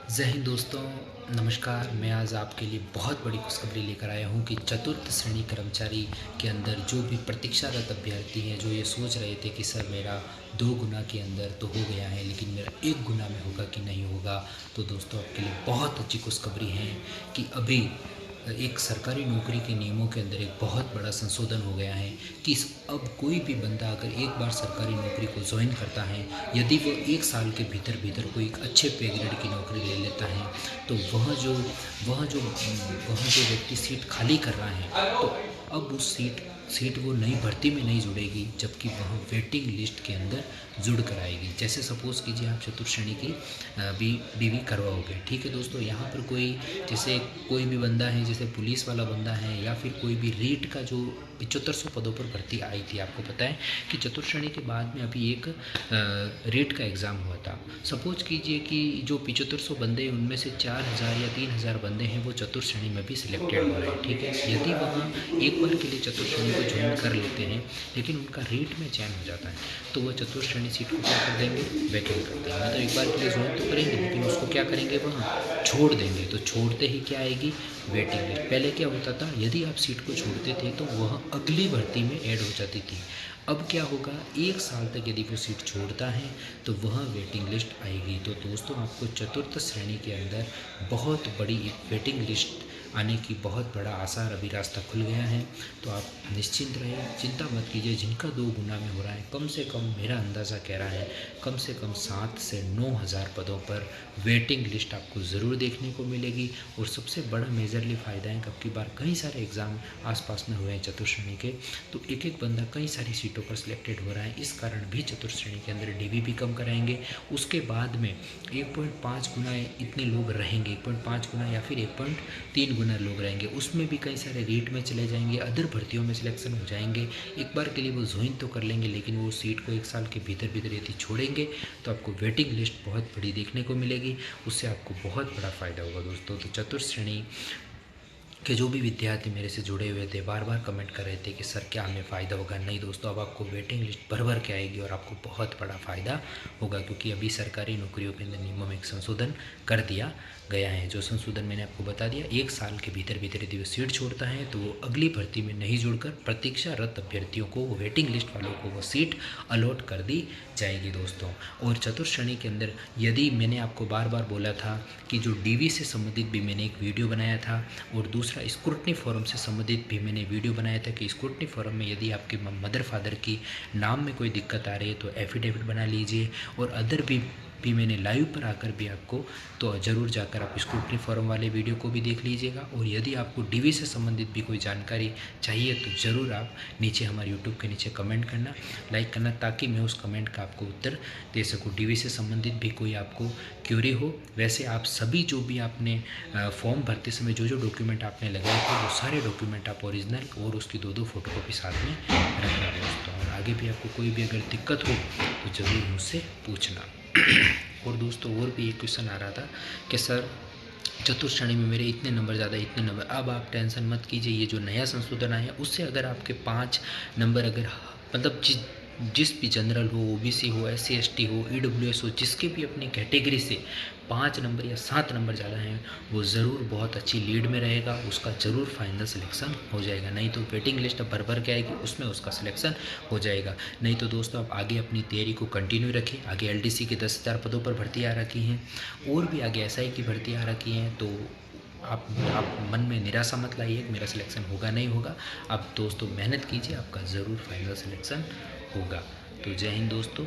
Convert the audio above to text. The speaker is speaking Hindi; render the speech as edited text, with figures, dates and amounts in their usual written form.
जय हिंद दोस्तों, नमस्कार। मैं आज आपके लिए बहुत बड़ी खुशखबरी लेकर आया हूं कि चतुर्थ श्रेणी कर्मचारी के अंदर जो भी प्रतीक्षारत अभ्यर्थी हैं, जो ये सोच रहे थे कि सर मेरा 2 गुना के अंदर तो हो गया है लेकिन मेरा 1 गुना में होगा कि नहीं होगा, तो दोस्तों आपके लिए बहुत अच्छी खुशखबरी है कि अभी एक सरकारी नौकरी के नियमों के अंदर एक बहुत बड़ा संशोधन हो गया है कि अब कोई भी बंदा अगर एक बार सरकारी नौकरी को ज्वाइन करता है, यदि वो 1 साल के भीतर भीतर कोई एक अच्छे पे ग्रेड की नौकरी ले लेता है, तो वह जो व्यक्ति सीट खाली कर रहा है, तो अब उस सीट वो नई भर्ती में नहीं जुड़ेगी, जबकि वह वेटिंग लिस्ट के अंदर जुड़ कर आएगी। जैसे सपोज़ कीजिए आप चतुर्थ श्रेणी की बीवी करवाओगे, ठीक है दोस्तों। यहाँ पर जैसे कोई भी बंदा है, जैसे पुलिस वाला बंदा है, या फिर कोई भी रीट का जो 7500 पदों पर भर्ती आई थी, आपको पता है कि चतुर्थ श्रेणी के बाद में अभी एक रीट का एग्ज़ाम हुआ था। सपोज कीजिए कि जो 7500 बंदे हैं उनमें से 4000 या 3000 बंदे हैं वो चतुर्थ श्रेणी में भी सिलेक्टेड हो रहे हैं, ठीक है। यदि वह एक बार के लिए चतुर्थ श्रेणी को ज्वाइन कर लेते हैं लेकिन उनका रीट में चयन हो जाता है, तो वह चतुर्थ श्रेणी सीट को क्या कर देंगे, वैकेंट कर देंगे। मतलब एक बार के लिए ज्वाइन तो करेंगे लेकिन उसको क्या करेंगे, वहाँ छोड़ देंगे। तो छोड़ते ही क्या आएगी, वेटिंग लिस्ट। पहले क्या होता था, यदि आप सीट को छोड़ते थे तो वह अगली भर्ती में ऐड हो जाती थी। अब क्या होगा, 1 साल तक यदि वो सीट छोड़ता है तो वह वेटिंग लिस्ट आएगी। तो दोस्तों आपको चतुर्थ श्रेणी के अंदर बहुत बड़ी एक वेटिंग लिस्ट आने की बहुत बड़ा आसार, अभी रास्ता खुल गया है। तो आप निश्चिंत रहिए, चिंता मत कीजिए। जिनका 2 गुना में हो रहा है, कम से कम मेरा अंदाज़ा कह रहा है कम से कम 7 से 9,000 पदों पर वेटिंग लिस्ट आपको ज़रूर देखने को मिलेगी। और सबसे बड़ा मेजरली फ़ायदा है कि अब की बार कई सारे एग्ज़ाम आसपास में हुए हैं चतुर्थ श्रेणी के, तो एक एक बंदा कई सारी सीटों पर सिलेक्टेड हो रहा है। इस कारण भी चतुर्थ श्रेणी के अंदर डीवी भी कम कराएंगे। उसके बाद में 1.5 गुना इतने लोग रहेंगे, 1.5 गुना या फिर 1.3 गुना लोग रहेंगे। उसमें भी कई सारे रीट में चले जाएंगे, अदर भर्तियों में सिलेक्शन हो जाएंगे। एक बार के लिए वो ज्वाइन तो कर लेंगे लेकिन वो सीट को 1 साल के भीतर भीतर यदि छोड़ेंगे तो आपको वेटिंग लिस्ट बहुत बड़ी देखने को मिलेगी। उससे आपको बहुत बड़ा फ़ायदा होगा दोस्तों। तो चतुर्थ श्रेणी कि जो भी विद्यार्थी मेरे से जुड़े हुए थे बार बार कमेंट कर रहे थे कि सर क्या हमें फ़ायदा होगा। नहीं दोस्तों, अब आपको वेटिंग लिस्ट भर भर के आएगी और आपको बहुत बड़ा फ़ायदा होगा, क्योंकि अभी सरकारी नौकरियों के अंदर नियमों में एक संशोधन कर दिया गया है। जो संशोधन मैंने आपको बता दिया, 1 साल के भीतर भीतर यदि वो सीट छोड़ता है तो वो अगली भर्ती में नहीं जुड़कर प्रतीक्षारत अभ्यर्थियों को, वेटिंग लिस्ट वालों को वो सीट अलॉट कर दी जाएगी दोस्तों। और चतुर्थ श्रेणी के अंदर यदि मैंने आपको बार बार बोला था कि जो डीवी से संबंधित भी मैंने एक वीडियो बनाया था, और दूसरा स्क्रूटनी फॉर्म से संबंधित भी मैंने वीडियो बनाया था कि स्क्रूटनी फॉर्म में यदि आपके मदर फादर की नाम में कोई दिक्कत आ रही है तो एफिडेविट बना लीजिए। और अदर भी मैंने लाइव पर आकर भी आपको, तो ज़रूर जाकर आप स्क्रूटनी फॉर्म वाले वीडियो को भी देख लीजिएगा। और यदि आपको डीवी से संबंधित भी कोई जानकारी चाहिए तो ज़रूर आप नीचे हमारे यूट्यूब के नीचे कमेंट करना, लाइक करना, ताकि मैं उस कमेंट का आपको उत्तर दे सकूँ। डीवी से संबंधित भी कोई आपको क्यूरी हो। वैसे आप सभी जो भी आपने फॉर्म भरते समय जो डॉक्यूमेंट आपने लगाए थे वो सारे डॉक्यूमेंट आप ओरिजिनल और उसकी 2-2 फोटोकॉपी साथ में रखना दोस्तों। और आगे भी आपको कोई भी अगर दिक्कत हो तो ज़रूर मुझसे पूछना। और दोस्तों और भी एक क्वेश्चन आ रहा था कि सर चतुर्थ श्रेणी में मेरे इतने नंबर ज़्यादा, इतने नंबर। अब आप टेंशन मत कीजिए, ये जो नया संशोधन आया है उससे अगर आपके 5 नंबर, अगर मतलब जिस भी जनरल हो, ओबीसी हो, एससी एसटी हो, ईडब्ल्यूएस हो, जिसके भी अपनी कैटेगरी से 5 नंबर या 7 नंबर ज़्यादा हैं, वो ज़रूर बहुत अच्छी लीड में रहेगा, उसका ज़रूर फाइनल सिलेक्शन हो जाएगा। नहीं तो वेटिंग लिस्ट अब भर भर के आएगी, उसमें उसका सिलेक्शन हो जाएगा। नहीं तो दोस्तों आप आगे अपनी तैयारी को कंटिन्यू रखें। आगे एलडीसी के 10,000 पदों पर भर्ती आ रखी हैं, और भी आगे एसआई की भर्ती आ रखी हैं। तो आप मन में निराशा मत लाइए कि मेरा सिलेक्शन होगा नहीं होगा। आप दोस्तों मेहनत कीजिए, आपका ज़रूर फाइनल सिलेक्शन होगा। तो जय हिंद दोस्तों।